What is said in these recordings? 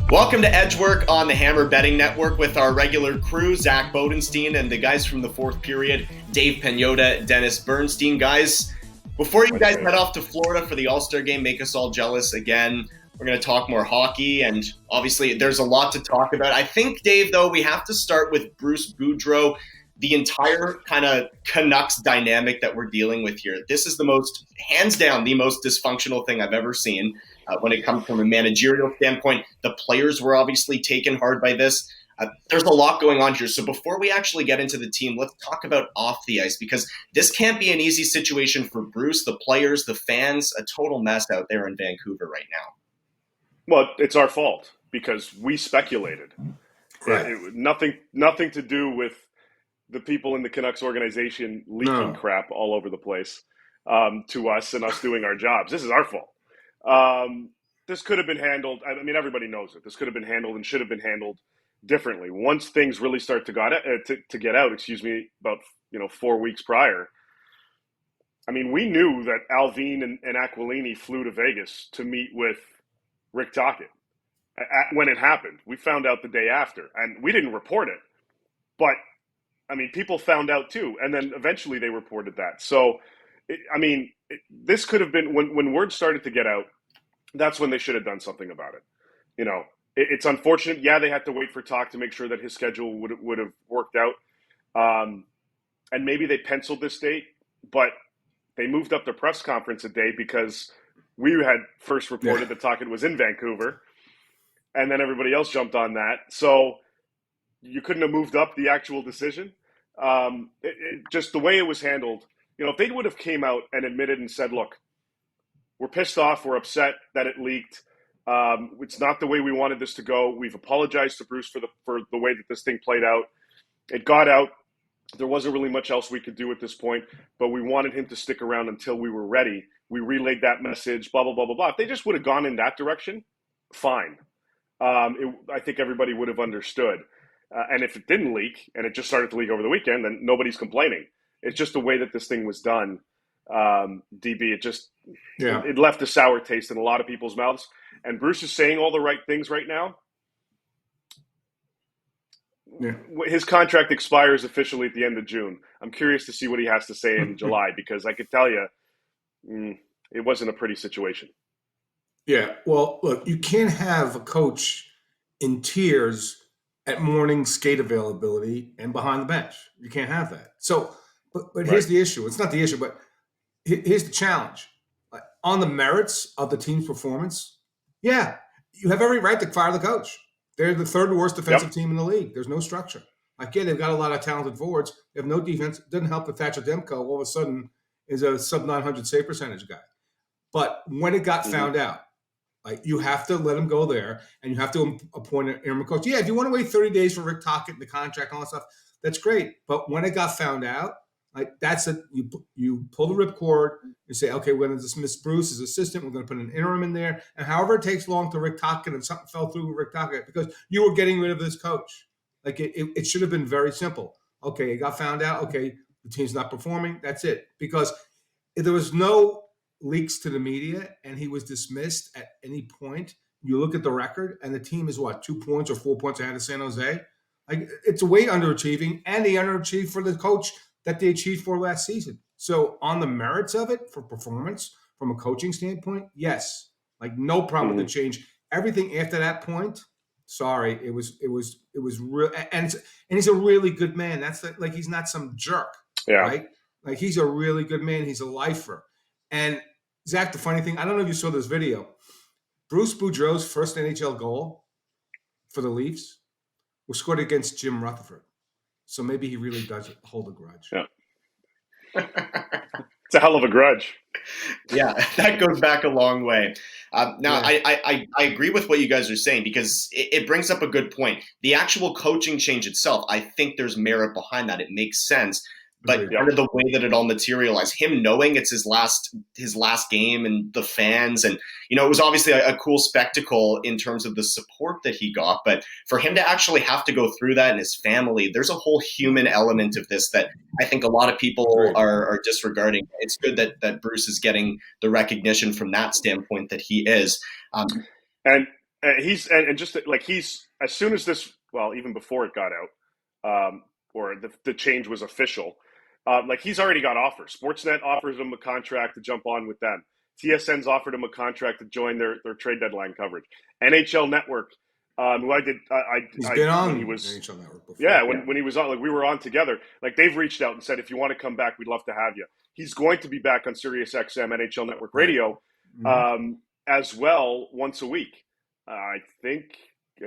Welcome to Edgework on the Hammer Betting Network with our regular crew, Zack Bodenstein, and the guys from the fourth period, Dave Pagnotta, Dennis Bernstein. Guys, before you guys head off to Florida for the All-Star Game, make us all jealous again, we're going to talk more hockey, and obviously there's a lot to talk about. I think, Dave, though, we have to start with Bruce Boudreau, the entire kind of Canucks dynamic that we're dealing with here. This is the most, hands down, the most dysfunctional thing I've ever seen. When it comes from a managerial standpoint, the players were obviously taken hard by this. There's a lot going on here. So before we actually get into the team, let's talk about off the ice, because this can't be an easy situation for Bruce, the players, the fans, a total mess out there in Vancouver right now. Well, it's our fault because we speculated. Right. Nothing to do with the people in the Canucks organization leaking crap all over the place to us and us doing our jobs. This is our fault. This could have been handled. I mean, everybody knows it. This could have been handled and should have been handled differently. Once things really start to get out, about 4 weeks prior. I mean, we knew that Alvin and Aquilini flew to Vegas to meet with Rick Tocchet when it happened. We found out the day after, and we didn't report it. But I mean, people found out too, and then eventually they reported that. So, this could have been when word started to get out. That's when they should have done something about it. It's unfortunate. Yeah, they had to wait for Talk to make sure that his schedule would have worked out. And maybe they penciled this date, but they moved up the press conference a day because we had first reported that Talk was in Vancouver, and then everybody else jumped on that. So you couldn't have moved up the actual decision. Just the way it was handled. If they would have came out and admitted and said, look, we're pissed off. We're upset that it leaked. It's not the way we wanted this to go. We've apologized to Bruce for the way that this thing played out. It got out. There wasn't really much else we could do at this point, but we wanted him to stick around until we were ready. We relayed that message, blah, blah, blah, blah, blah. If they just would have gone in that direction, fine. I think everybody would have understood. And if it didn't leak and it just started to leak over the weekend, then nobody's complaining. It's just the way that this thing was done. DB, it left a sour taste in a lot of people's mouths. And Bruce is saying all the right things right now. Yeah. His contract expires officially at the end of June. I'm curious to see what he has to say in July, because I could tell you it wasn't a pretty situation. Yeah, well, look, you can't have a coach in tears at morning skate availability and behind the bench. You can't have that. So, but here's the issue. It's not the issue, but here's the challenge. On the merits of the team's performance, you have every right to fire the coach. They're the third worst defensive team in the league. There's no structure. They've got a lot of talented forwards. They have no defense. It doesn't help that Thatcher Demko all of a sudden is a sub-900 save percentage guy. But when it got found out, you have to let him go there, and you have to appoint an interim coach. Yeah, if you want to wait 30 days for Rick Tocchet and the contract and all that stuff, that's great. But when it got found out, you pull the ripcord, you say, okay, we're going to dismiss Bruce as assistant. We're going to put an interim in there. And however it takes long to Rick Tocchet, and something fell through with Rick Tocchet because you were getting rid of this coach. It should have been very simple. Okay, it got found out. Okay, the team's not performing. That's it. Because if there was no leaks to the media and he was dismissed at any point, you look at the record and the team is 2 points or 4 points ahead of San Jose. It's way underachieving, and they underachieved for the coach that they achieved for last season. So on the merits of it for performance from a coaching standpoint, yes, no problem with the change. Everything after that point, sorry, it was real. And he's a really good man. That's he's not some jerk, right? He's a really good man. He's a lifer. And Zach, the funny thing, I don't know if you saw this video. Bruce Boudreau's first NHL goal for the Leafs was scored against Jim Rutherford. So maybe he really does hold a grudge. Yeah. It's a hell of a grudge. Yeah, that goes back a long way. I agree with what you guys are saying, because it brings up a good point. The actual coaching change itself, I think there's merit behind that. It makes sense. but kind of the way that it all materialized, him knowing it's his last game and the fans, and it was obviously a cool spectacle in terms of the support that he got, but for him to actually have to go through that and his family, there's a whole human element of this that I think a lot of people are disregarding. It's good that Bruce is getting the recognition from that standpoint that he is. And he's just like he's, as soon as this, well, even before it got out, or the change was official, like he's already got offers. Sportsnet offers him a contract to jump on with them. TSN's offered him a contract to join their trade deadline coverage. NHL Network, who he's been on when he was NHL Network before. Yeah, when he was on, like we were on together. Like they've reached out and said, if you want to come back, we'd love to have you. He's going to be back on Sirius XM NHL Network Radio, as well, once a week. I think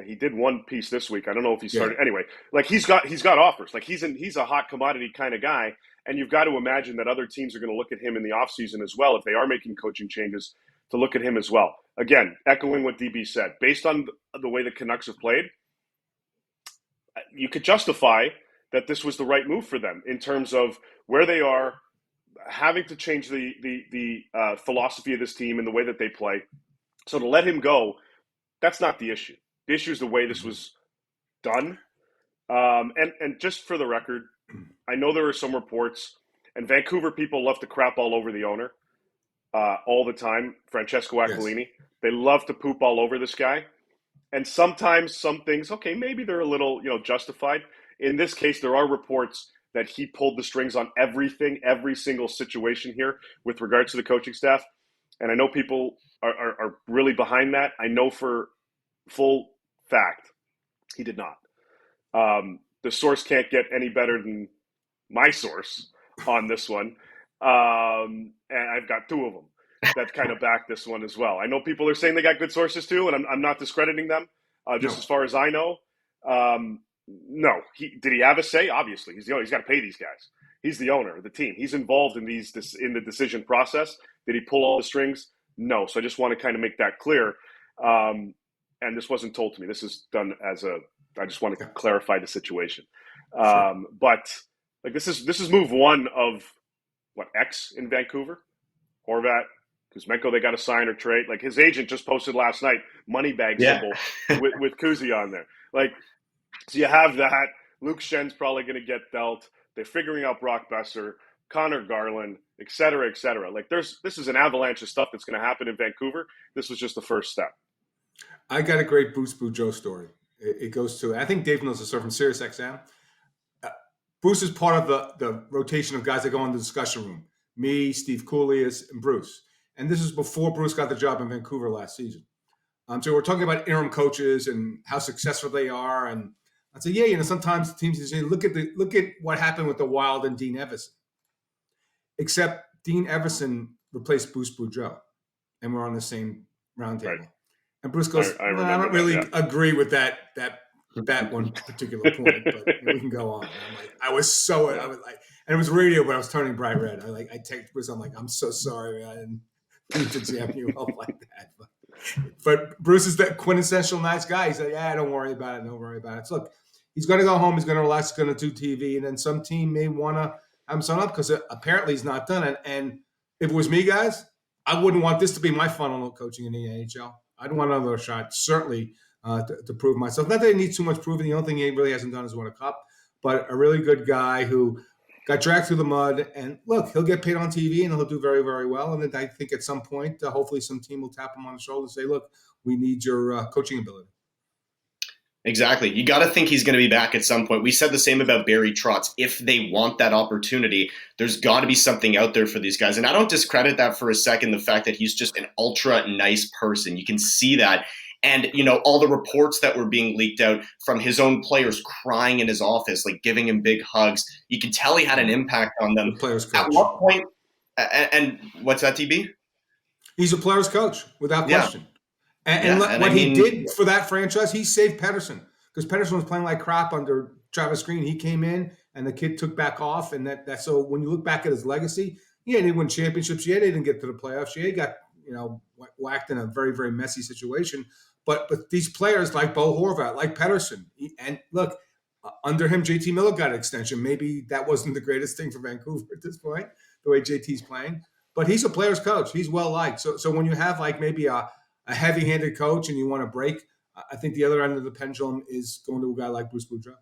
he did one piece this week. I don't know if he started. Anyway, like he's got offers. Like he's a hot commodity kind of guy, and you've got to imagine that other teams are going to look at him in the offseason as well if they are making coaching changes, to look at him as well. Again, echoing what DB said, based on the way the Canucks have played, you could justify that this was the right move for them in terms of where they are, having to change the philosophy of this team and the way that they play. So to let him go, that's not the issue. The issue is the way this was done. And just for the record, I know there are some reports, and Vancouver people love to crap all over the owner all the time, Francesco Aquilini. Yes. They love to poop all over this guy. And sometimes some things, okay, maybe they're a little, justified. In this case, there are reports that he pulled the strings on everything, every single situation here with regards to the coaching staff. And I know people are really behind that. I know for full fact he did not. The source can't get any better than my source on this one. And I've got two of them that kind of back this one as well. I know people are saying they got good sources too, and I'm not discrediting them. As far as I know, no. Did he have a say? Obviously, he's the owner. He's got to pay these guys. He's the owner of the team. He's involved in in the decision process. Did he pull all the strings? No. So I just want to kind of make that clear. And this wasn't told to me. This is done I just want to clarify the situation. But like this is move one of X in Vancouver. Horvat, Kuzmenko, they got to sign or trade. Like his agent just posted last night, money bag symbol with Kuzi on there. Like, so you have that. Luke Schen's probably going to get dealt. They're figuring out Brock Besser, Connor Garland, et cetera, et cetera. Like this is an avalanche of stuff that's going to happen in Vancouver. This was just the first step. I got a great Bruce Boudreau story. It goes to, I think Dave knows this from Sirius XM. Bruce is part of the rotation of guys that go in the discussion room. Me, Steve Coolius, and Bruce. And this is before Bruce got the job in Vancouver last season. So we're talking about interim coaches and how successful they are. And I'd say, sometimes teams say, look at what happened with the Wild and Dean Everson. Except Dean Everson replaced Bruce Boudreau, and we're on the same round table. Right. And Bruce goes, I don't really agree with that one particular point, but we can go on. And I was like, and it was radio, but I was turning bright red. I texted Bruce, I'm like, I'm so sorry, man. I didn't mean to jam you up like that. But Bruce is that quintessential nice guy. He's like, don't worry about it. Don't worry about it. So look, he's going to go home. He's going to relax. He's going to do TV. And then some team may want to have him sign up because apparently he's not done it. And if it was me, guys, I wouldn't want this to be my final coaching in the NHL. I'd want another shot, certainly, to prove myself. Not that he needs too much proving. The only thing he really hasn't done is win a cup. But a really good guy who got dragged through the mud. And look, he'll get paid on TV and he'll do very, very well. And then I think at some point, hopefully some team will tap him on the shoulder and say, look, we need your coaching ability. Exactly. You got to think he's going to be back at some point. We said the same about Barry Trotz. If they want that opportunity, there's got to be something out there for these guys. And I don't discredit that for a second, the fact that he's just an ultra nice person. You can see that. And, all the reports that were being leaked out from his own players crying in his office, like giving him big hugs. You can tell he had an impact on them. The player's coach. At what point, and what's that, TB? He's a player's coach, without question. And he did for that franchise, he saved Pettersson. Because Pettersson was playing like crap under Travis Green. He came in, and the kid took back off. And that so when you look back at his legacy, he didn't win championships. They didn't get to the playoffs. He got whacked in a very, very messy situation. But these players like Bo Horvat, like Pettersson, and look, Under him, JT Miller got an extension. Maybe that wasn't the greatest thing for Vancouver at this point, the way JT's playing. But he's a player's coach. He's well liked. So when you have like maybe a heavy-handed coach and you want to break, I think the other end of the pendulum is going to a guy like Bruce Boudreau.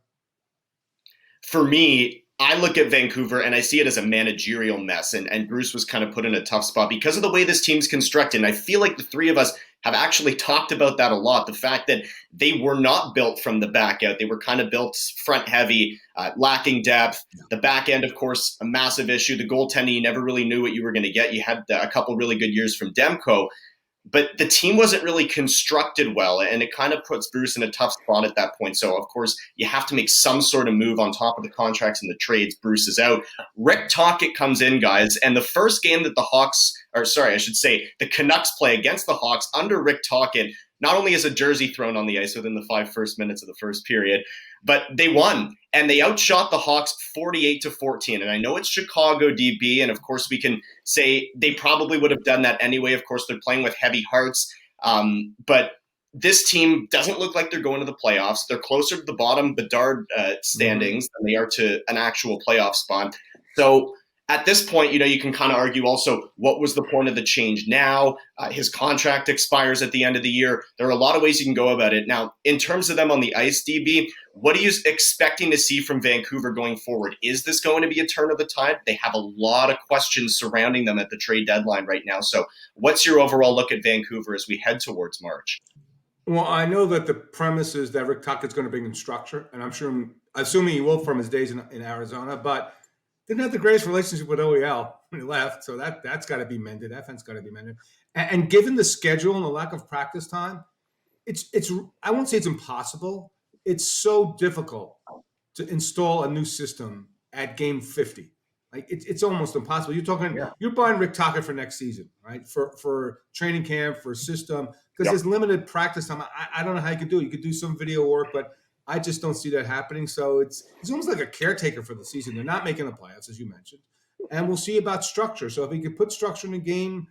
For me, I look at Vancouver and I see it as a managerial mess, and Bruce was kind of put in a tough spot because of the way this team's constructed. And I feel like the three of us have actually talked about that a lot. The fact that they were not built from the back out. They were kind of built front heavy, lacking depth. The back end, of course, a massive issue. The goaltending, you never really knew what you were going to get. You had a couple really good years from Demko. But the team wasn't really constructed well, and it kind of puts Bruce in a tough spot at that point. So, of course, you have to make some sort of move on top of the contracts and the trades. Bruce is out. Rick Tocchet comes in, guys, and the first game that the Canucks play against the Hawks under Rick Tocchet, not only is a jersey thrown on the ice within the 5 first minutes of the first period, but they won, and they outshot the Hawks 48-14. And I know it's Chicago DB, and of course we can say they probably would have done that anyway. Of course, they're playing with heavy hearts, but this team doesn't look like they're going to the playoffs. They're closer to the bottom Bedard standings than they are to an actual playoff spot. So at this point, you can kind of argue also, what was the point of the change now? His contract expires at the end of the year. There are a lot of ways you can go about it. Now, in terms of them on the ice, DB, what are you expecting to see from Vancouver going forward? Is this going to be a turn of the tide? They have a lot of questions surrounding them at the trade deadline right now. So what's your overall look at Vancouver as we head towards March? Well, I know that the premise is that Rick Tocchet's going to bring in structure, and assuming he will from his days in Arizona, but didn't have the greatest relationship with OEL when he left, so that's got to be mended. That fence got to be mended. And given the schedule and the lack of practice time, it's I won't say it's impossible. It's so difficult to install a new system at game 50. Like it's almost impossible. You're buying Rick Tocchet for next season, right? For training camp, for system, because there's limited practice time. I don't know how you could do it. You could do some video work, but I just don't see that happening. So he's almost like a caretaker for the season. They're not making the playoffs, as you mentioned. And we'll see about structure. So if he could put structure in a game,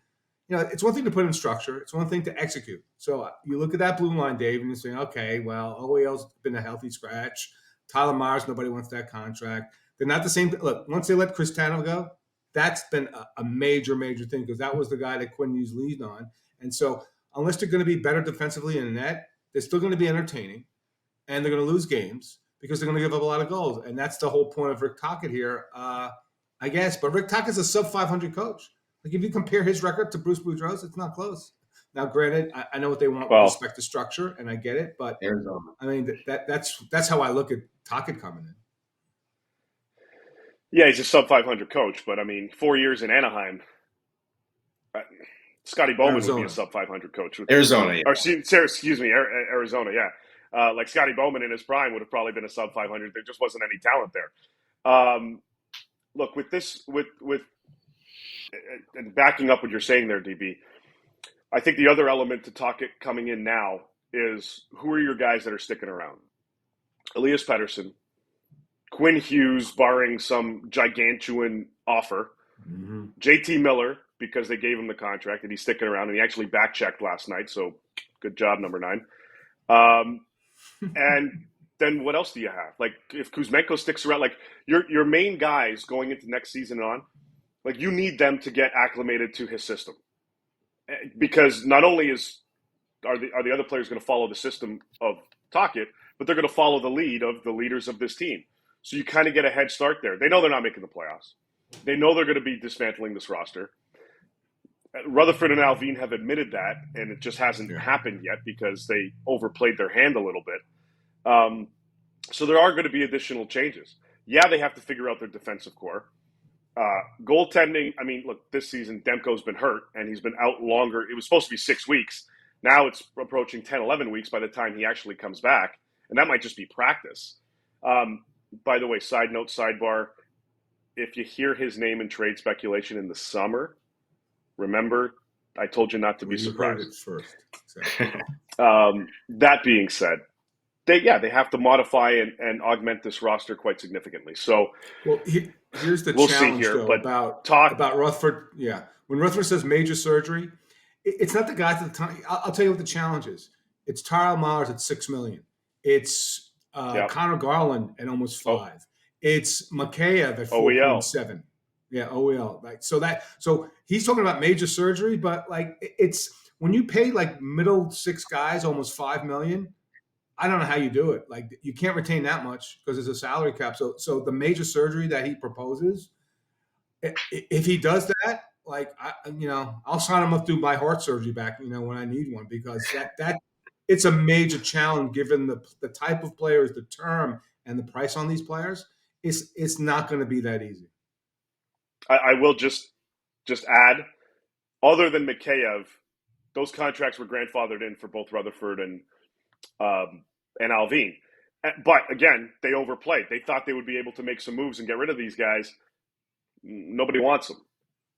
it's one thing to put in structure. It's one thing to execute. So you look at that blue line, Dave, and you're saying, okay, well, OEL's been a healthy scratch. Tyler Myers, nobody wants that contract. They're not the same. Look, once they let Chris Tanev go, that's been a major, major thing because that was the guy that Quinn Hughes leaned on. And so unless they're going to be better defensively in the net, they're still going to be entertaining. And they're going to lose games because they're going to give up a lot of goals. And that's the whole point of Rick Tocchet here, I guess. But Rick Tockett's a sub-500 coach. Like, if you compare his record to Bruce Boudreau's, it's not close. Now, granted, I know what they want with respect to structure, and I get it. But, Arizona. I mean, that's how I look at Tocchet coming in. Yeah, he's a sub-500 coach. But, I mean, 4 years in Anaheim, Scotty Bowman would be a sub-500 coach. Arizona, yeah. Or, excuse me, Arizona, yeah. Like Scotty Bowman in his prime would have probably been a sub 500. There just wasn't any talent there. Look, with this, and backing up what you're saying there, DB, I think the other element to Tocchet coming in now is who are your guys that are sticking around? Elias Pettersson, Quinn Hughes, barring some gigantuan offer, JT Miller, because they gave him the contract and he's sticking around, and he actually back-checked last night, so good job, number 9. And then what else do you have? Like, if Kuzmenko sticks around, like your main guys going into next season on, like, you need them to get acclimated to his system, because not only are the other players going to follow the system of Tocchet, but they're going to follow the lead of the leaders of this team. So you kind of get a head start there. They know they're not making the playoffs. They know they're going to be dismantling this roster. Rutherford and Alvin have admitted that, and it just hasn't happened yet because they overplayed their hand a little bit. So there are going to be additional changes. Yeah, they have to figure out their defensive core. Goaltending, I mean, look, this season Demko's been hurt, and he's been out longer. It was supposed to be 6 weeks. Now it's approaching 10, 11 weeks by the time he actually comes back, and that might just be practice. By the way, side note, sidebar, if you hear his name in trade speculation in the summer, remember, I told you not to be surprised. First. That being said, they have to modify and augment this roster quite significantly. So, well, here's the we'll challenge, see here, though, but about Rutherford. Yeah, when Rutherford says major surgery, it's not the guys at the time. I'll tell you what the challenge is. It's Tyler Myers at $6 million. It's Yep. Connor Garland at almost 5. Oh. It's Mikheyev at OEL. 4.7. Yeah, OEL. Like so he's talking about major surgery, but like it's when you pay like middle 6 guys almost $5 million. I don't know how you do it. Like you can't retain that much because there's a salary cap. So the major surgery that he proposes, if he does that, like I'll sign him up to my heart surgery back, when I need one, because that it's a major challenge given the type of players, the term, and the price on these players. It's not going to be that easy. I will just add, other than Mikheyev, those contracts were grandfathered in for both Rutherford and Alvin. But again, they overplayed. They thought they would be able to make some moves and get rid of these guys. Nobody wants them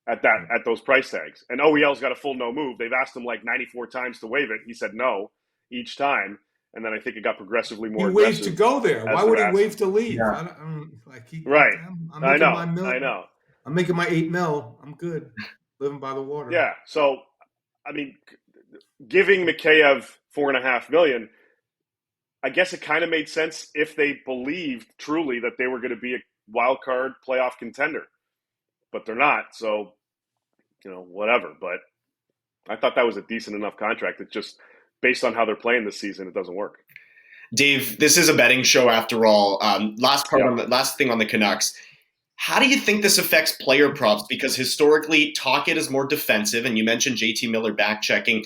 at those price tags. And OEL's got a full no move. They've asked him like 94 times to waive it. He said no each time. And then I think it got progressively more aggressive. He waived to go there. Why would he waive to leave? Yeah. I'm I know. I'm making my $8 million. I'm good. Living by the water. Yeah. So, I mean, giving Mikheyev $4.5 million, I guess it kind of made sense if they believed truly that they were going to be a wild card playoff contender, but they're not. So, whatever. But I thought that was a decent enough contract. It's just based on how they're playing this season, it doesn't work. Dave, this is a betting show after all. Last thing on the Canucks. How do you think this affects player props? Because historically, Tocchet is more defensive, and you mentioned JT Miller back checking.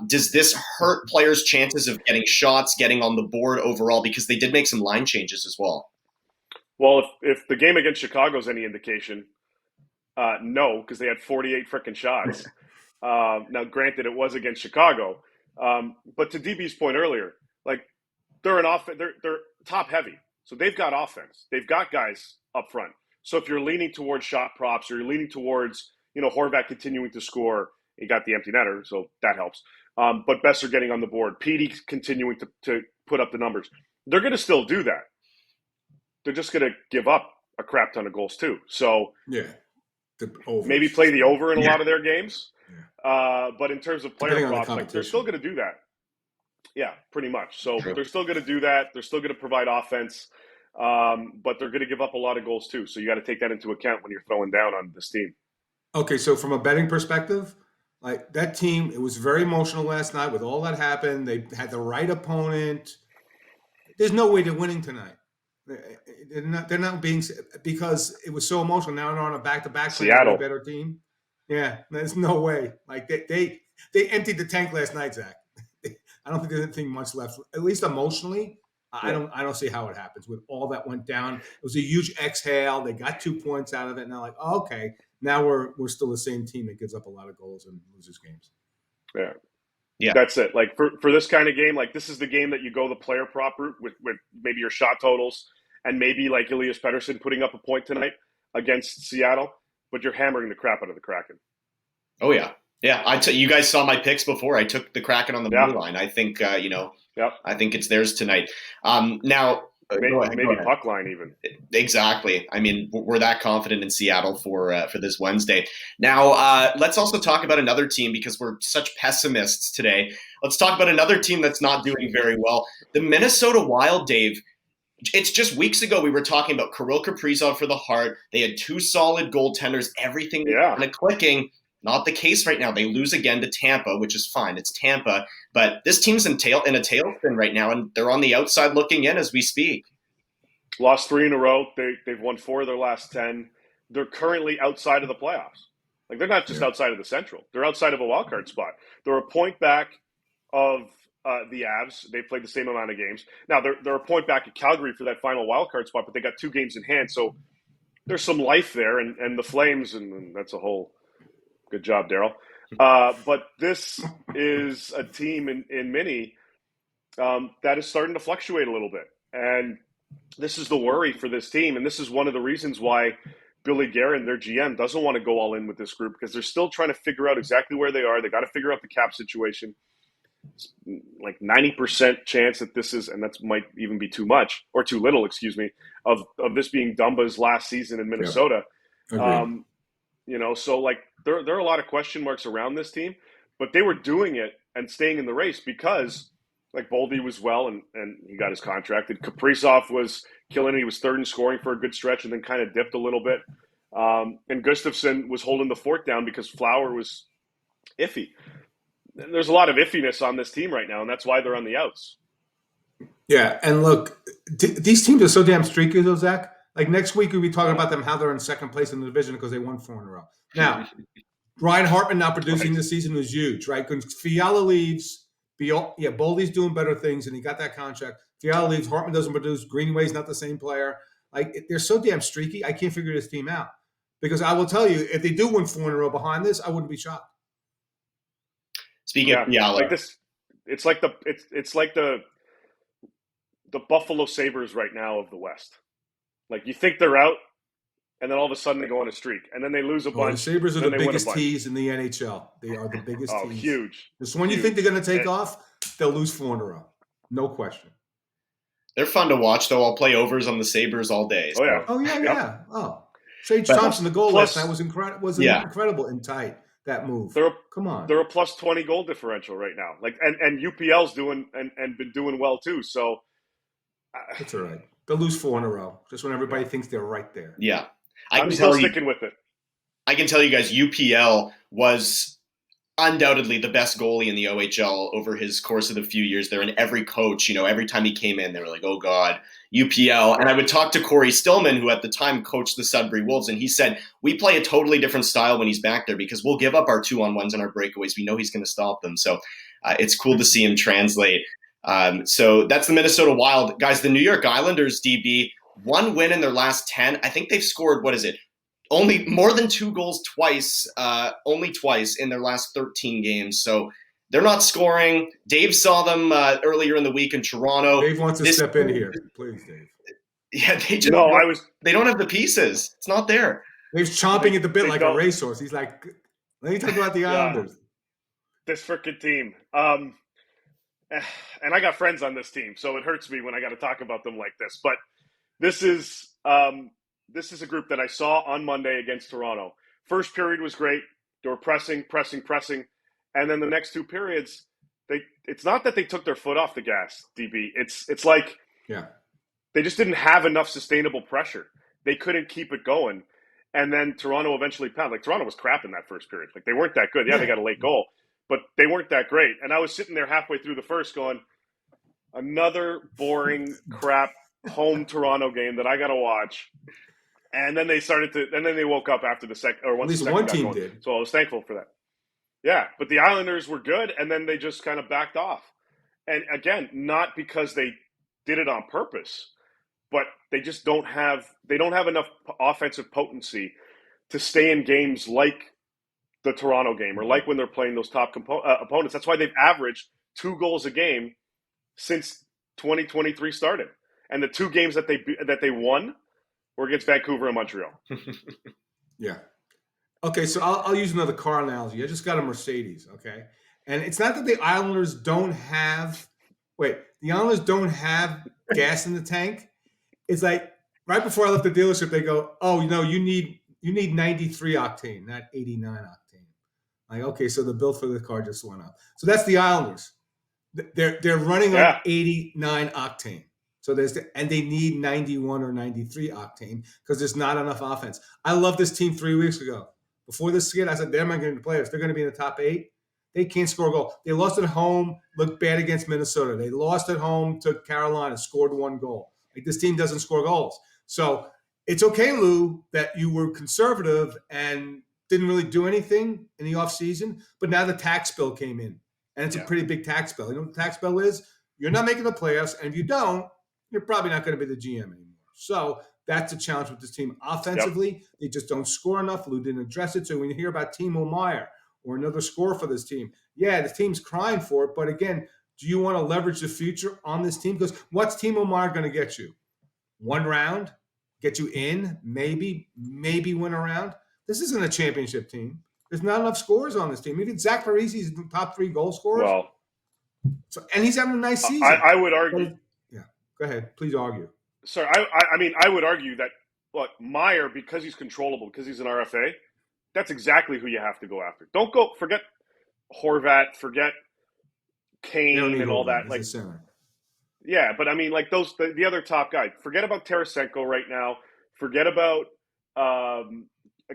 Does this hurt players' chances of getting shots, getting on the board overall? Because they did make some line changes as well. Well, if the game against Chicago is any indication, no, because they had 48 frickin' shots. Now, granted, it was against Chicago, but to DB's point earlier, like they're top heavy, so they've got offense. They've got guys up front. So if you're leaning towards shot props, or you're leaning towards Horvat continuing to score, he got the empty netter, so that helps. But Besser getting on the board, Petey continuing to put up the numbers. They're going to still do that. They're just going to give up a crap ton of goals too. So maybe play the over in a lot of their games. Yeah. But in terms of player props, like they're still going to do that. Yeah, pretty much. So they're still going to do that. They're still going to provide offense, but they're going to give up a lot of goals too. So you got to take that into account when you're throwing down on this team. Okay, so from a betting perspective, like that team, it was very emotional last night with all that happened. They had the right opponent. There's no way they're winning tonight. They're not being, because it was so emotional. Now they're on a back-to-back playing a better team. Yeah, there's no way. Like they emptied the tank last night, Zach. I don't think there's anything much left, at least emotionally. Yeah. I don't see how it happens with all that went down. It was a huge exhale. They got 2 points out of it. Now, like, oh, okay, now we're still the same team that gives up a lot of goals and loses games. Yeah, that's it. Like for this kind of game, like this is the game that you go the player prop route with maybe your shot totals and maybe like Elias Pettersson putting up a point tonight against Seattle, but you're hammering the crap out of the Kraken. Oh yeah. Yeah, you guys saw my picks before. I took the Kraken on the blue line. I think I think it's theirs tonight. Now maybe puck line even. Exactly. I mean, we're that confident in Seattle for this Wednesday. Now, let's also talk about another team, because we're such pessimists today. Let's talk about another team that's not doing very well. The Minnesota Wild, Dave. It's just weeks ago we were talking about Kirill Kaprizov for the Hart. They had 2 solid goaltenders. Everything was kind of clicking. Not the case right now. They lose again to Tampa, which is fine. It's Tampa. But this team's in a tailspin right now, and they're on the outside looking in as we speak. Lost 3 in a row. They've won 4 of their last 10. They're currently outside of the playoffs. Like, they're not just outside of the Central. They're outside of a wild card spot. They're a point back of the Avs. They've played the same amount of games. Now, they're a point back at Calgary for that final wild card spot, but they got 2 games in hand. So there's some life there. And the Flames, and that's a whole – good job, Daryl. But this is a team in Mini that is starting to fluctuate a little bit. And this is the worry for this team. And this is one of the reasons why Billy Guerin, their GM, doesn't want to go all in with this group, because they're still trying to figure out exactly where they are. They got to figure out the cap situation. It's like 90% chance that this is, and that might even be too much or too little, excuse me, of this being Dumba's last season in Minnesota. Yeah. So like there are a lot of question marks around this team, but they were doing it and staying in the race because Like Boldy was well, and he got his contract. And Kaprizov was killing it. He was third in scoring for a good stretch and then kind of dipped a little bit. And Gustafsson was holding the fort down because Flower was iffy. And there's a lot of iffiness on this team right now, and that's why they're on the outs. Yeah, and look, these teams are so damn streaky, though, Zach. Like next week, we'll be talking about them, how they're in second place in the division because they won 4 in a row. Now, Ryan Hartman not producing this season was huge, right? Because Fiala leaves. Boldy's doing better things, and he got that contract. Fiala leaves. Hartman doesn't produce. Greenway's not the same player. Like, they're so damn streaky. I can't figure this team out. Because I will tell you, if they do win 4 in a row behind this, I wouldn't be shocked. Speaking of Fiala, like this, it's like the Buffalo Sabres right now of the West. Like, you think they're out, and then all of a sudden they go on a streak, and then they lose a bunch. The Sabres are the biggest tease in the NHL. They are the biggest tease. Huge. This one you think they're going to take off, they'll lose 4 in a row. No question. They're fun to watch, though. I'll play overs on the Sabres all day. So. Oh, yeah. Oh, Sage Thompson, the goal last night was incredible and tight, that move. Come on. They're a plus 20 goal differential right now. Like, and UPL's doing and been doing well, too. So that's all right. They'll lose 4 in a row, just when everybody thinks they're right there. Yeah. I'm still sticking with it. I can tell you guys, UPL was undoubtedly the best goalie in the OHL over his course of the few years there. And every coach, every time he came in, they were like, oh, God, UPL. And I would talk to Corey Stillman, who at the time coached the Sudbury Wolves, and he said, we play a totally different style when he's back there because we'll give up our 2-on-1s and our breakaways. We know he's going to stop them. So it's cool to see him translate. So that's the Minnesota Wild. Guys, the New York Islanders, DB, 1 win in their last 10. I think they've scored, only more than 2 goals twice, only twice in their last 13 games. So they're not scoring. Dave saw them earlier in the week in Toronto. Dave wants to step in here. Please, Dave. Yeah, they don't have the pieces. It's not there. Dave's chomping at the bit like a racehorse. He's like, let me talk about the Islanders. This freaking team. And I got friends on this team, so it hurts me when I got to talk about them like this. But this is a group that I saw on Monday against Toronto. First period was great. They were pressing. And then the next 2 periods, it's not that they took their foot off the gas, DB. It's like they just didn't have enough sustainable pressure. They couldn't keep it going. And then Toronto eventually pounded. Like, Toronto was crap in that first period. Like, they weren't that good. Yeah, they got a late goal, but they weren't that great. And I was sitting there halfway through the first going, another boring crap home Toronto game that I got to watch. And then they woke up after the second, or once at least the second one team going. did. So I was thankful for that. Yeah, but the Islanders were good, and then they just kind of backed off. And again, not because they did it on purpose, but they just don't have enough offensive potency to stay in games like the Toronto game or like when they're playing those top opponents. That's why they've averaged 2 goals a game since 2023 started. And the 2 games that they won were against Vancouver and Montreal. Yeah. Okay, so I'll use another car analogy. I just got a Mercedes, okay? And it's not that the Islanders don't have gas in the tank. It's like right before I left the dealership, they go, oh, you need 93 octane, not 89 octane. Like, okay, so the bill for the car just went up. So that's the Islanders. They're running on 89 octane. So and they need 91 or 93 octane because there's not enough offense. I love this team 3 weeks ago. Before this skid, I said, they're not going to play us. They're going to be in the top 8. They can't score a goal. They lost at home, looked bad against Minnesota. They lost at home to Carolina, scored 1 goal. Like, this team doesn't score goals. So it's okay, Lou, that you were conservative and didn't really do anything in the offseason, but now the tax bill came in, and it's a pretty big tax bill. You know what the tax bill is? You're not making the playoffs, and if you don't, you're probably not going to be the GM anymore. So that's a challenge with this team. Offensively, they just don't score enough. Lou didn't address it. So when you hear about Timo Meier or another score for this team, the team's crying for it. But again, do you want to leverage the future on this team? Because what's Timo Meier going to get you? 1 round? Get you in? Maybe win a round? This isn't a championship team. There's not enough scores on this team. Even Zach Parisi's the top 3 goal scorers. Well, and he's having a nice season. I would argue. Go ahead. Please argue. Sorry, I would argue that, look, Meier, because he's controllable, because he's an RFA, that's exactly who you have to go after. Don't forget Horvat, forget Kane and all that. He's Like, a center. yeah, but I mean, like the other top guy. Forget about Tarasenko right now. Forget about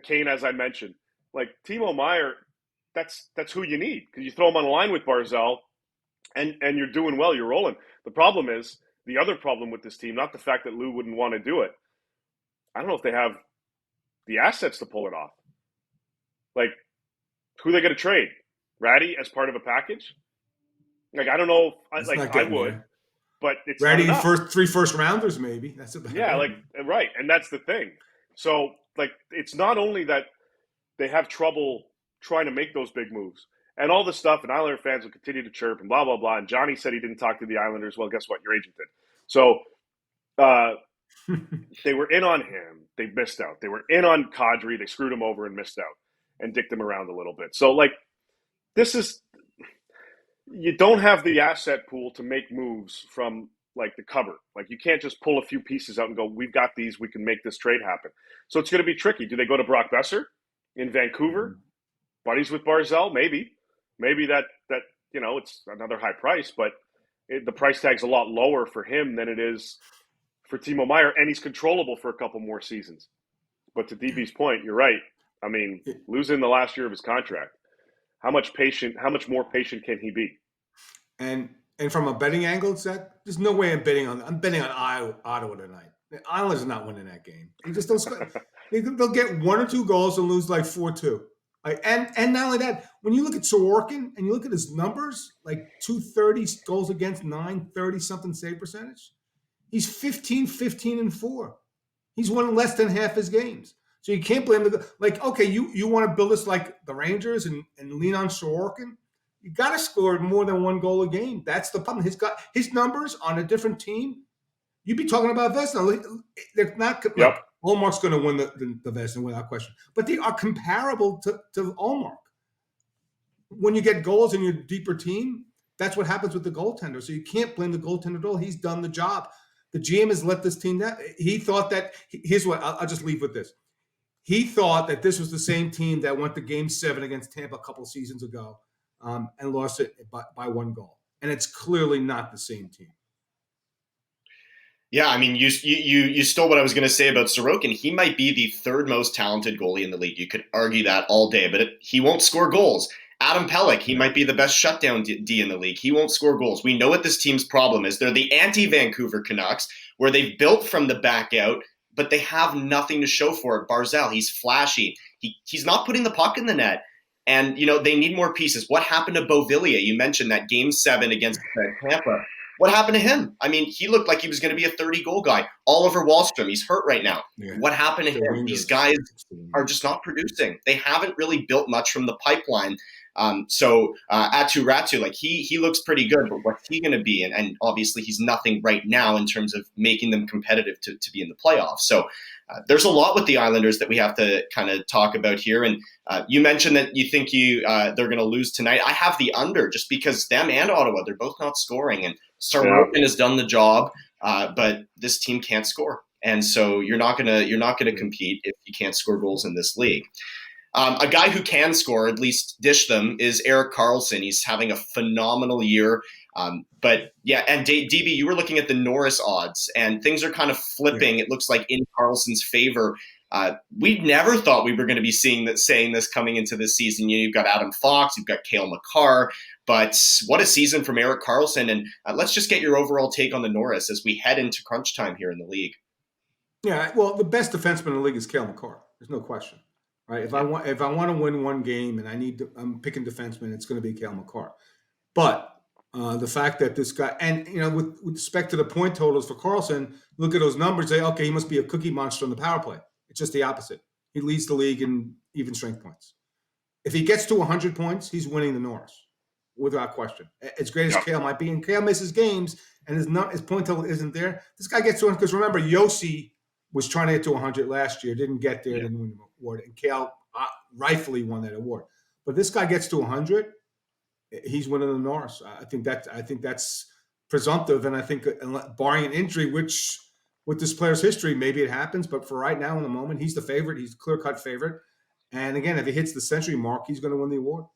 Kane, as I mentioned. Like Timo Meier, that's who you need because you throw him on a line with Barzal, and you're doing well. You're rolling. The problem is the other problem with this team, not the fact that Lou wouldn't want to do it. I don't know if they have the assets to pull it off. Like, who are they going to trade? Ratty as part of a package? Like, I don't know. I would. There. But it's Ready not enough. three first rounders, maybe. That's about yeah, it. like right, and that's the thing. So like, it's not only that they have trouble trying to make those big moves and all the stuff, and Islander fans will continue to chirp and blah blah blah. And Johnny said he didn't talk to the Islanders. Well, guess what? Your agent did. So they were in on him. They missed out. They were in on Kadri. They screwed him over and missed out and dicked him around a little bit. So like, this is. You don't have the asset pool to make moves from like the cupboard. Like you can't just pull a few pieces out and go, we've got these, we can make this trade happen. So it's going to be tricky. Do they go to Brock Besser in Vancouver? Buddies with Barzal? Maybe that it's another high price, but the price tag's a lot lower for him than it is for Timo Meier, and he's controllable for a couple more seasons. But to DB's point, you're right. I mean, losing the last year of his contract. How much more patient can he be? And from a betting angle, Zach, there's no way I'm betting on Ottawa tonight. The Islanders are not winning that game. They just don't score. They'll get 1 or 2 goals and lose like 4-2. And not only that, when you look at Sorokin and you look at his numbers, like 230 goals against, 930 something save percentage, he's 15-15-4. He's won less than half his games. So you can't blame okay, you want to build us like the Rangers and lean on Sorokin? You got to score more than 1 goal a game. That's the problem. His numbers on a different team. You'd be talking about Vezina. They're not. Yep. Look, Ullmark's going to win the Vezina without question, but they are comparable to Ullmark. When you get goals in your deeper team, that's what happens with the goaltender. So you can't blame the goaltender at all. He's done the job. The GM has let this team down. He thought that. Here's what I'll just leave with this. He thought that this was the same team that went to Game 7 against Tampa a couple seasons ago and lost it by 1 goal. And it's clearly not the same team. Yeah, I mean, you stole what I was going to say about Sorokin. He might be the 3rd most talented goalie in the league. You could argue that all day, but he won't score goals. Adam Pelech, he might be the best shutdown D in the league. He won't score goals. We know what this team's problem is. They're the anti-Vancouver Canucks, where they've built from the back out, but they have nothing to show for it. Barzal, he's flashy. He's not putting the puck in the net. And, they need more pieces. What happened to Beauvillier? You mentioned that Game 7 against Tampa. What happened to him? I mean, he looked like he was going to be a 30-goal guy. Oliver Wahlstrom, he's hurt right now. Yeah. What happened to him? These guys are just not producing. They haven't really built much from the pipeline. So Atu Ratu, like he looks pretty good, but what's he going to be? And obviously he's nothing right now in terms of making them competitive to be in the playoffs. So there's a lot with the Islanders that we have to kind of talk about here. And you mentioned that you think they're going to lose tonight. I have the under just because them and Ottawa, they're both not scoring. And Sorokin has done the job, but this team can't score. And so you're not gonna compete if you can't score goals in this league. A guy who can score, at least dish them, is Erik Karlsson. He's having a phenomenal year. But yeah, and DB, you were looking at the Norris odds, and things are kind of flipping. Yeah. It looks like in Karlsson's favor. We never thought we were going to be saying this coming into this season. You've got Adam Fox, you've got Cale Makar, but what a season from Erik Karlsson. And let's just get your overall take on the Norris as we head into crunch time here in the league. Yeah, well, the best defenseman in the league is Cale Makar. There's no question. Right? If I want to win one game and I'm picking defenseman, it's going to be Cale Makar. But the fact that this guy, and with respect to the point totals for Karlsson, look at those numbers. Say, okay, he must be a cookie monster on the power play. It's just the opposite. He leads the league in even strength points. If he gets to 100 points, he's winning the Norris, without question. As great as Cale might be, and Cale misses games, and his point total isn't there. This guy gets to 100 because remember, Yossi was trying to get to 100 last year, didn't get there, didn't win the award, and Cale rightfully won that award. But this guy gets to 100, he's winning the Norris. I think that's presumptive, and I think barring an injury, which with this player's history, maybe it happens. But for right now, in the moment, he's the favorite. He's a clear-cut favorite. And again, if he hits the century mark, he's going to win the award.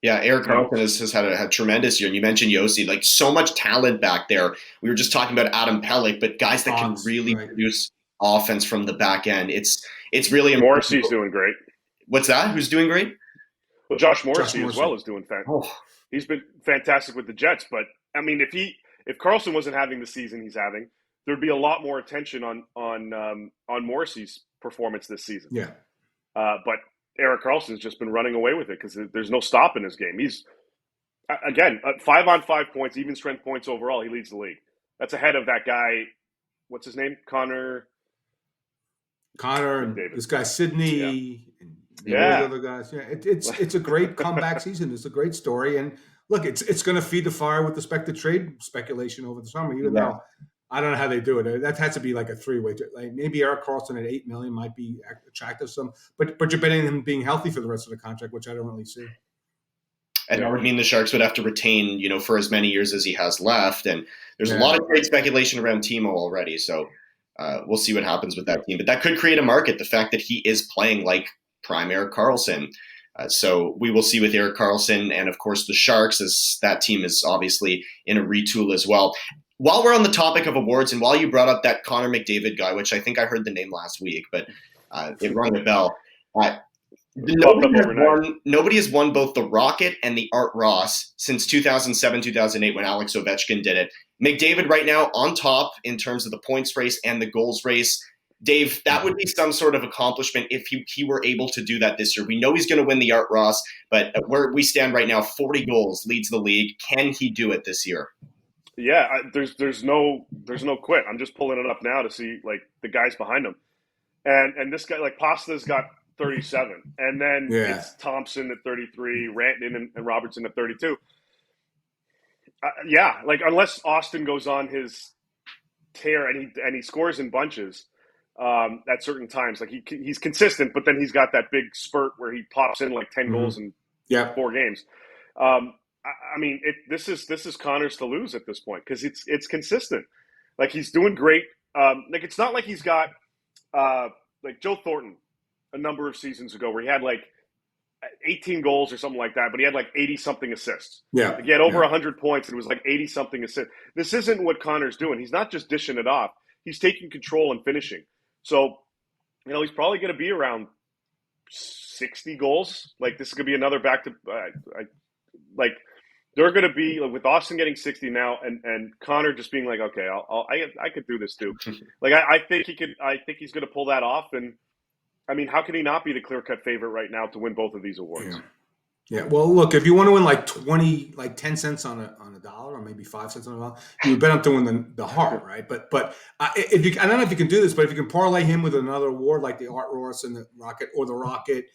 Yeah, Eric Carlson has had a tremendous year. And you mentioned Yossi, like so much talent back there. We were just talking about Adam Pelech, but guys that can really produce offense from the back end. It's really impressive. Morrissey's doing great. What's that? Who's doing great? Well, Josh Morrissey as well is doing fantastic. Oh. He's been fantastic with the Jets. But I mean, if Carlson wasn't having the season he's having, there'd be a lot more attention on Morrissey's performance this season. Yeah. But Erik Karlsson's just been running away with it because there's no stopping his game. He's, again, 5-on-5 points, even strength points overall. He leads the league. That's ahead of that guy. What's his name? Connor, and this guy Sidney, and the other guys. Yeah, it's a great comeback season. It's a great story, and look, it's going to feed the fire with respect to trade speculation over the summer. Even though I don't know how they do it. That has to be like a three-way. Like maybe Erik Karlsson at $8 million might be attractive. But you're betting him being healthy for the rest of the contract, which I don't really see. And that would mean the Sharks would have to retain, for as many years as he has left. And there's a lot of great speculation around Timo already. So we'll see what happens with that team. But that could create a market, the fact that he is playing like prime Erik Karlsson. So we will see with Erik Karlsson and, of course, the Sharks, as that team is obviously in a retool as well. While we're on the topic of awards, and while you brought up that Connor McDavid guy, which I think I heard the name last week, but it rung a bell. Nobody has won both the Rocket and the Art Ross since 2007-2008 when Alex Ovechkin did it. McDavid right now on top in terms of the points race and the goals race. Dave, that would be some sort of accomplishment if he were able to do that this year. We know he's going to win the Art Ross, but where we stand right now, 40 goals leads the league. Can he do it this year? Yeah, there's no quit. I'm just pulling it up now to see like the guys behind him, and this guy like Pasta's got 37, and then it's Thompson at 33, Rantanen and Robertson at 32. Like unless Austin goes on his tear and he scores in bunches at certain times, like he's consistent, but then he's got that big spurt where he pops in like 10 goals in 4 games. I mean, this is Connor's to lose at this point because it's consistent. Like he's doing great. Like it's not like he's got like Joe Thornton a number of seasons ago where he had like 18 goals or something like that, but he had like 80 something assists. Yeah, like he had over 100 points and it was like 80 something assists. This isn't what Connor's doing. He's not just dishing it off. He's taking control and finishing. So, he's probably going to be around 60 goals. Like this is going to be another back to like. They're going to be with Austin getting 60 now, and Connor just being like, okay, I could do this too. Like I think he could. I think he's going to pull that off. And I mean, how can he not be the clear-cut favorite right now to win both of these awards? Yeah. Well, look, if you want to win like 10 cents on a dollar, or maybe 5 cents on a dollar, you would bet him to win the Hart, right? But if you, I don't know if you can do this, but if you can parlay him with another award like the Art Ross and the Rocket, or the Rocket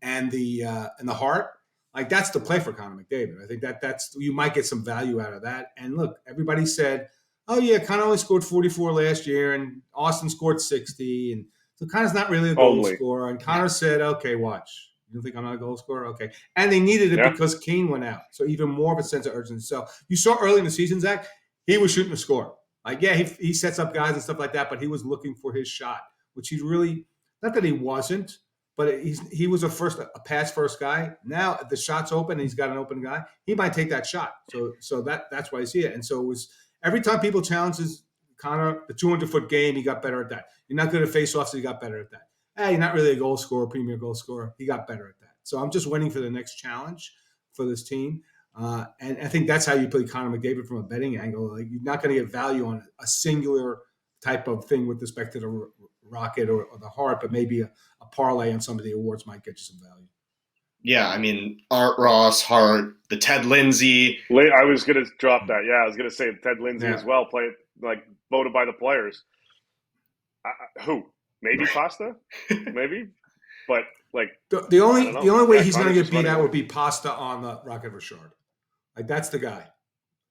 and the Hart. Like that's the play for Connor McDavid. I think that's you might get some value out of that. And look, everybody said, "Oh yeah, Connor only scored 44 last year, and Austin scored 60, and so Connor's not really a goal scorer." And Connor said, "Okay, watch. You don't think I'm not a goal scorer? Okay." And they needed it because Kane went out, so even more of a sense of urgency. So you saw early in the season, Zach, he was shooting to score. Like he sets up guys and stuff like that, but he was looking for his shot, which he's really not that he wasn't. But he was a pass first guy. Now if the shot's open and he's got an open guy, he might take that shot. So that's why I see it. And so it was every time people challenges Connor, the 200-foot game, he got better at that. You're not good at faceoffs, he got better at that. Hey, you're not really a goal scorer, premier goal scorer. He got better at that. So I'm just waiting for the next challenge for this team. And I think that's how you play Connor McDavid from a betting angle. Like you're not going to get value on a singular type of thing with respect to the Rocket or the Hart, but maybe a parlay on some of the awards might get you some value. Yeah, I mean, Art Ross, Hart, the Ted Lindsay. I was going to drop that. Yeah, I was going to say Ted Lindsay as well, voted by the players. Who? Maybe Pasta? Maybe? But the only way he's going to get beat out would be Pasta on the Rocket Richard. Like that's the guy,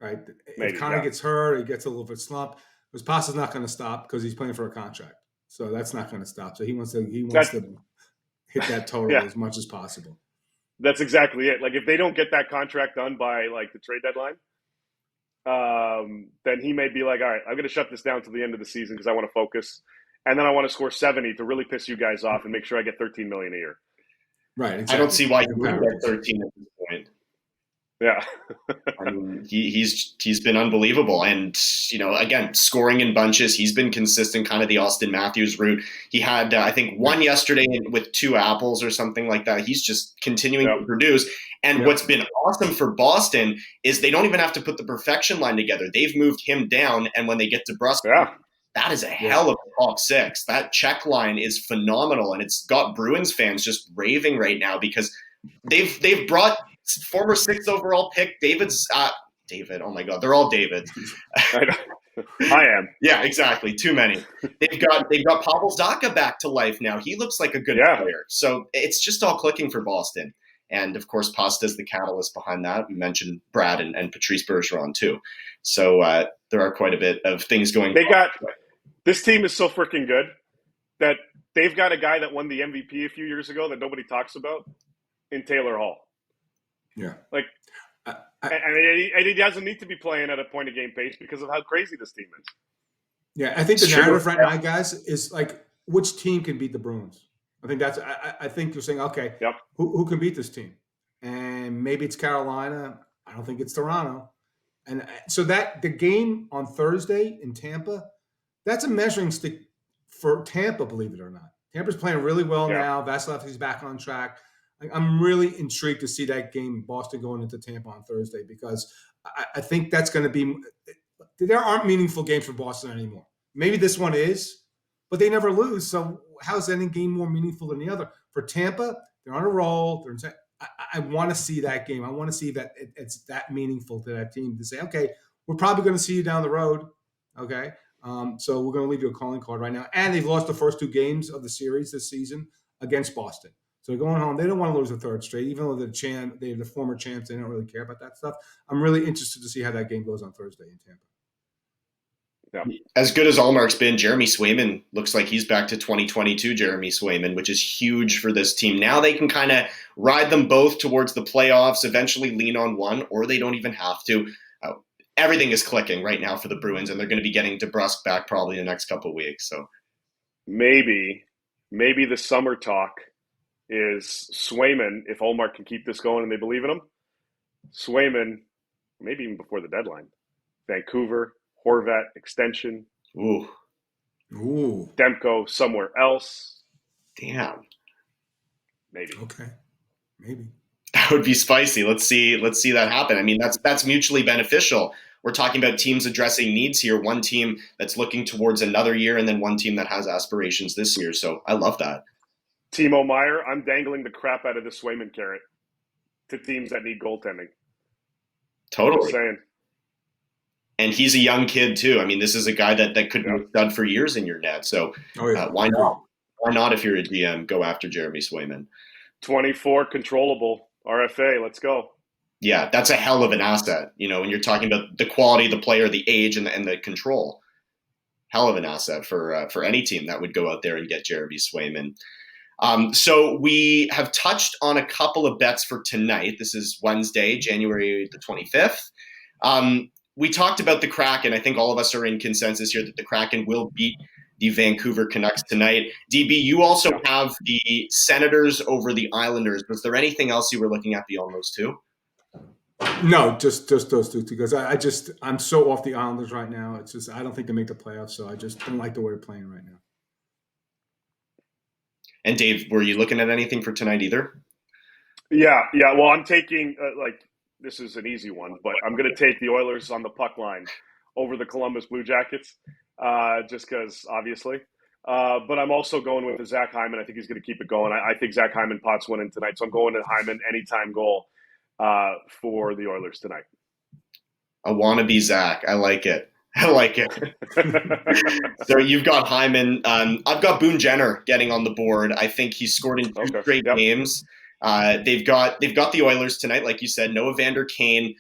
right? If Connor gets hurt, he gets a little bit slumped. Because Pasta's not going to stop because he's playing for a contract. So that's not going to stop. So he wants to hit that total as much as possible. That's exactly it. Like if they don't get that contract done by like the trade deadline, then he may be like, all right, I'm going to shut this down to the end of the season because I want to focus. And then I want to score 70 to really piss you guys off and make sure I get $13 million a year. Right. Exactly. I don't see why you wouldn't get 13 at this point. Yeah. I mean, he's been unbelievable, and again, scoring in bunches. He's been consistent, kind of the Austin Matthews route. He had, I think, one yesterday with 2 apples or something like that. He's just continuing to produce. And what's been awesome for Boston is they don't even have to put the perfection line together. They've moved him down, and when they get to Bruce, that is a hell of a top 6. That check line is phenomenal, and it's got Bruins fans just raving right now because they've brought former 6th overall pick David. Oh my God, they're all Davids. I am. Yeah, exactly. Too many. They've got Pavel Zacha back to life now. He looks like a good player. So it's just all clicking for Boston. And of course, Pasta's the catalyst behind that. We mentioned Brad and Patrice Bergeron too. So there are quite a bit of things going on. This team is so freaking good that they've got a guy that won the MVP a few years ago that nobody talks about in Taylor Hall. Yeah. Like, and he doesn't need to be playing at a point-of-game pace because of how crazy this team is. Yeah, I think the narrative right now, guys, is like, which team can beat the Bruins? I think that's. I think you're saying, okay, who can beat this team? And maybe it's Carolina. I don't think it's Toronto. And so that the game on Thursday in Tampa, that's a measuring stick for Tampa, believe it or not. Tampa's playing really well now. Vasilevsky's back on track. I'm really intrigued to see that game, Boston going into Tampa on Thursday, because I think that's going to be – there aren't meaningful games for Boston anymore. Maybe this one is, but they never lose. So how is any game more meaningful than the other? For Tampa, they're on a roll. I want to see that game. I want to see that it's that meaningful to that team to say, okay, we're probably going to see you down the road, okay? So we're going to leave you a calling card right now. And they've lost the first 2 games of the series this season against Boston. So they're going home. They don't want to lose a third straight, even though they're the former champs. They don't really care about that stuff. I'm really interested to see how that game goes on Thursday in Tampa. Yeah. As good as Allmark's been, Jeremy Swayman looks like he's back to 2022 Jeremy Swayman, which is huge for this team. Now they can kind of ride them both towards the playoffs, eventually lean on one, or they don't even have to. Everything is clicking right now for the Bruins, and they're going to be getting DeBrusk back probably in the next couple of weeks. So maybe the summer talk is Swayman, if Allmark can keep this going and they believe in him, Swayman, maybe even before the deadline, Vancouver, Horvat extension. Ooh. Demko somewhere else. Damn. Maybe. Okay. Maybe. That would be spicy. Let's see that happen. I mean, that's mutually beneficial. We're talking about teams addressing needs here. One team that's looking towards another year, and then one team that has aspirations this year. So I love that. Timo Meier, I'm dangling the crap out of the Swayman carrot to teams that need goaltending. Totally. Just saying. And he's a young kid too. I mean, this is a guy that could be a stud for years in your net. So why not? Why not, if you're a GM, go after Jeremy Swayman? 24 controllable RFA. Let's go. Yeah, that's a hell of an asset. When you're talking about the quality of the player, the age, and the control. Hell of an asset for any team that would go out there and get Jeremy Swayman. So we have touched on a couple of bets for tonight. This is Wednesday, January the 25th. We talked about the Kraken. I think all of us are in consensus here that the Kraken will beat the Vancouver Canucks tonight. DB, you also have the Senators over the Islanders. Was there anything else you were looking at beyond those two? No, just those two, because I'm so off the Islanders right now. It's just I don't think they make the playoffs, so I just don't like the way they're playing right now. And Dave, were you looking at anything for tonight either? Yeah. Well, I'm taking this is an easy one, but I'm going to take the Oilers on the puck line over the Columbus Blue Jackets, just because, obviously. But I'm also going with the Zach Hyman. I think he's going to keep it going. I think Zach Hyman pots one in tonight, so I'm going to Hyman anytime goal for the Oilers tonight. A wannabe Zach. I like it. So you've got Hyman. I've got Boone Jenner getting on the board. I think he's scored in 2 straight games. They've got the Oilers tonight, like you said. No Evander Kane.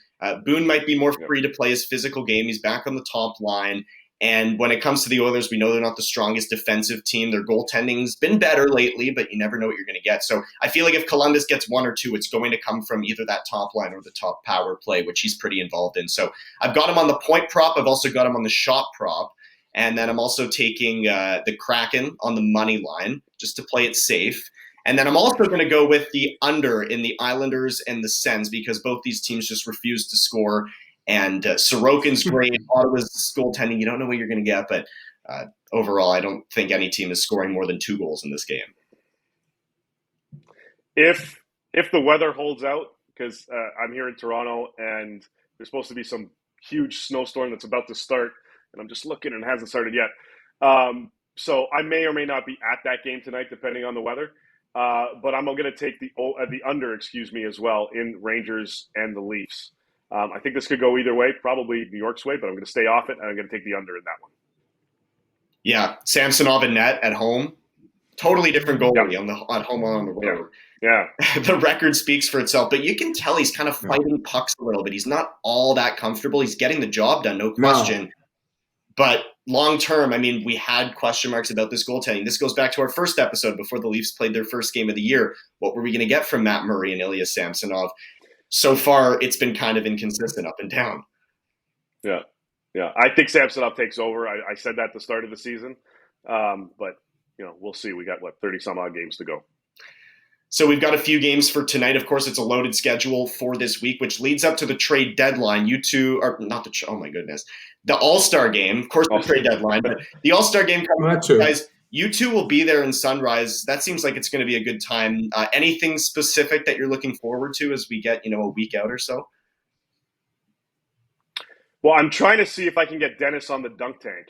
Boone might be more free to play his physical game. He's back on the top line. And when it comes to the Oilers, we know they're not the strongest defensive team. Their goaltending's been better lately, but you never know what you're going to get. So I feel like if Columbus gets 1 or 2, it's going to come from either that top line or the top power play, which he's pretty involved in. So I've got him on the point prop. I've also got him on the shot prop. And then I'm also taking the Kraken on the money line just to play it safe. And then I'm also going to go with the under in the Islanders and the Sens because both these teams just refuse to score. And Sorokin's great. Ottawa's goaltending, you don't know what you're going to get. But overall, I don't think any team is scoring more than 2 goals in this game. If the weather holds out, because I'm here in Toronto and there's supposed to be some huge snowstorm that's about to start, and I'm just looking and it hasn't started yet. So I may or may not be at that game tonight, depending on the weather. But I'm going to take the under, as well, in Rangers and the Leafs. I think this could go either way, probably New York's way, but I'm going to stay off it, and I'm going to take the under in that one. Yeah, Samsonov and net at home. Totally different goalie at home on the road. Yeah. The record speaks for itself, but you can tell he's kind of fighting pucks a little bit. He's not all that comfortable. He's getting the job done, no question. No. But long term, I mean, we had question marks about this goaltending. This goes back to our first episode before the Leafs played their first game of the year. What were we going to get from Matt Murray and Ilya Samsonov? So far, it's been kind of inconsistent up and down. Yeah. I think Samsonov takes over. I said that at the start of the season. But, we'll see. We got, 30-some-odd games to go. So we've got a few games for tonight. Of course, it's a loaded schedule for this week, which leads up to the trade deadline. You two are not oh my goodness, the All-Star game. Of course, the trade deadline, but the All-Star game coming up, guys. You two will be there in Sunrise. That seems like it's going to be a good time. Anything specific that you're looking forward to as we get, a week out or so? Well, I'm trying to see if I can get Dennis on the dunk tank.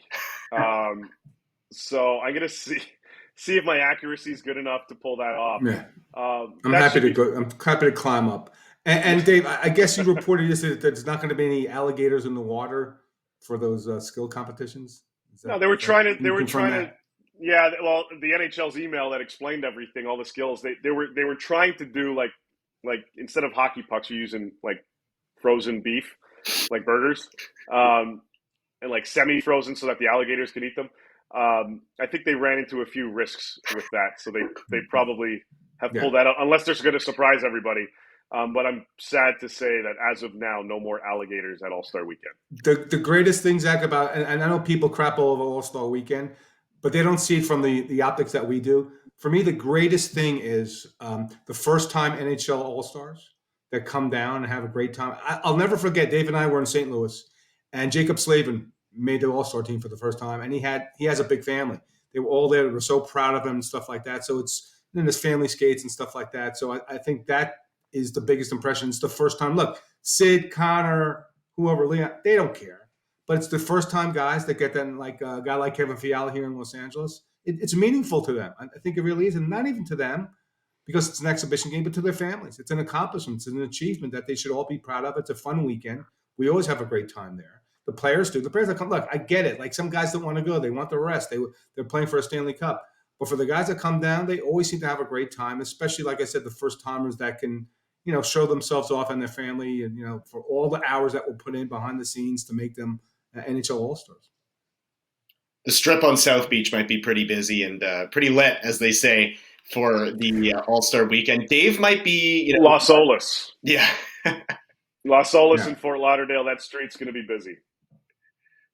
So I'm going to see if my accuracy is good enough to pull that off. Yeah. I'm happy to climb up. And Dave, I guess you reported this that there's not going to be any alligators in the water for those skill competitions. No, they were trying to. Yeah, well, the NHL's email that explained everything, all the skills. They were trying to do like instead of hockey pucks, you're using like frozen beef, like burgers, and like semi-frozen so that the alligators can eat them. I think they ran into a few risks with that, so they probably have pulled that out, unless they're going to surprise everybody. But I'm sad to say that as of now, no more alligators at All-Star Weekend. The greatest thing, Zach, about, and I know people crap all over All-Star Weekend, but they don't see it from the optics that we do. For me, the greatest thing is the first time NHL All-Stars that come down and have a great time. I'll never forget, Dave and I were in St. Louis, and Jacob Slavin made the All-Star team for the first time, and he has a big family. They were all there. They were so proud of him and stuff like that. So it's in his family skates and stuff like that. So I think that is the biggest impression. It's the first time. Look, Sid, Connor, whoever, Leon, they don't care. But it's the first time guys that get that, like a guy like Kevin Fiala here in Los Angeles. It's meaningful to them. I think it really is, and not even to them because it's an exhibition game, but to their families. It's an accomplishment. It's an achievement that they should all be proud of. It's a fun weekend. We always have a great time there. The players do. The players that come, look, I get it. Like some guys don't want to go. They want the rest. They're playing for a Stanley Cup. But for the guys that come down, they always seem to have a great time, especially, like I said, the first-timers that can, show themselves off and their family and, for all the hours that were put in behind the scenes to make them NHL All-Stars. The Strip on South Beach might be pretty busy and pretty lit, as they say, for the All-Star weekend. Dave might be, Los Olas. Yeah. Los Olas in Fort Lauderdale, that street's going to be busy.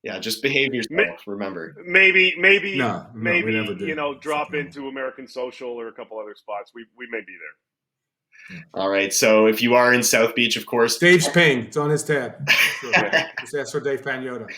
Yeah, just behave yourself, remember. Maybe we never do. Drop into American Social or a couple other spots. We may be there. All right, so if you are in South Beach, of course. Dave's ping. It's on his tab. Just ask for Dave Pagnotta.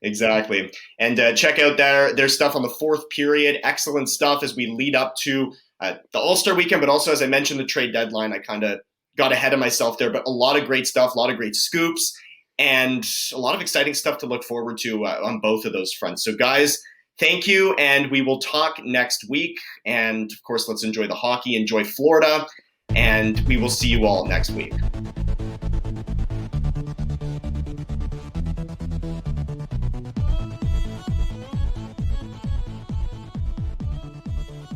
Exactly. And check out their stuff on the fourth period. Excellent stuff as we lead up to the All-Star weekend, but also, as I mentioned, the trade deadline. I kind of got ahead of myself there, but a lot of great stuff, a lot of great scoops, and a lot of exciting stuff to look forward to on both of those fronts. So, guys, thank you, and we will talk next week. And, of course, let's enjoy the hockey, enjoy Florida, and we will see you all next week.